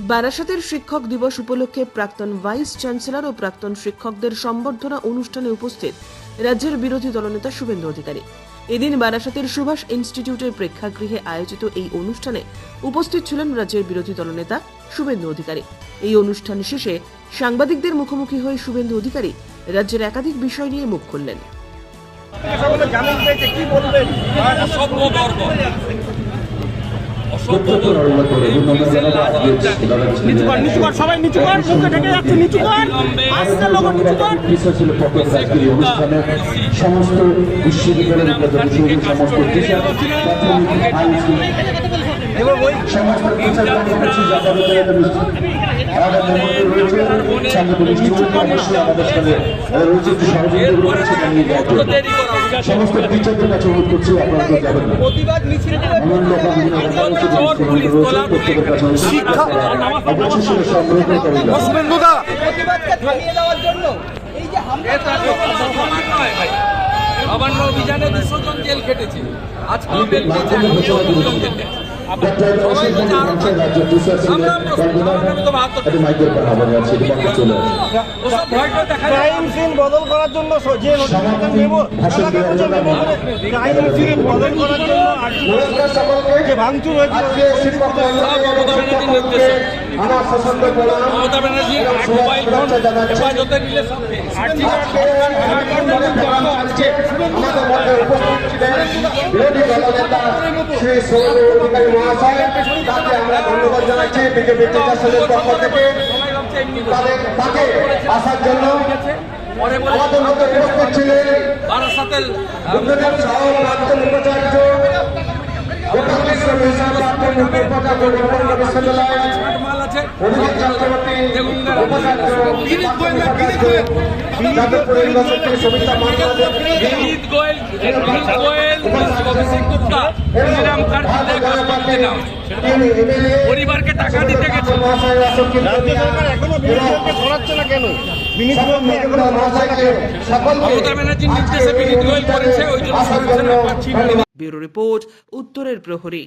বারাসাতের শিক্ষক দিবস উপলক্ষে প্রাক্তন ভাইস চ্যান্সেলর ও প্রাক্তন শিক্ষকদের সম্বর্ধনা অনুষ্ঠানে উপস্থিত রাজ্যের বিরোধী দলনেতা শুভেন্দু অধিকারী। এদিন বারাসাতের সুভাষ ইনস্টিটিউটের প্রেক্ষাগৃহে আয়োজিত এই অনুষ্ঠানে উপস্থিত ছিলেন রাজ্যের বিরোধী দলনেতা শুভেন্দু অধিকারী। এই অনুষ্ঠান শেষে সাংবাদিকদের মুখোমুখি হয়ে শুভেন্দু অধিকারী রাজ্যের একাধিক বিষয় নিয়ে মুখ খুললেন। সমস্ত বিশ্ববিদ্যালয়ের সমস্ত টিচারদের কাছে অনুরোধ করছি আপনারা যাবেন না। নবান্ন অভিযানে 200 জন জেল খেটেছে, আজকেও বেল পেয়েছে। বদল করার জন্য যে ভাঙচুর হয়েছে মমতা ব্যানার্জি মোবাইল ফোন হেফাজতে নিলে ধন্যবাদ জানাচ্ছি বিজেপি পক্ষ থেকে তাকে আসার জন্য। আমাদের মধ্যে উপস্থিত ছিলেন বারাসাতের উপাচার্য পরিবারকে টাকা দিতে গেছে। এখনো বিরোধীদেরকে সরাচ্ছে না কেন? মমতা ব্যানার্জির নির্দেশে বিনীত গোয়েল করেছে, ওই জন্য ব্যুরো রিপোর্ট, উত্তরের প্রহরী।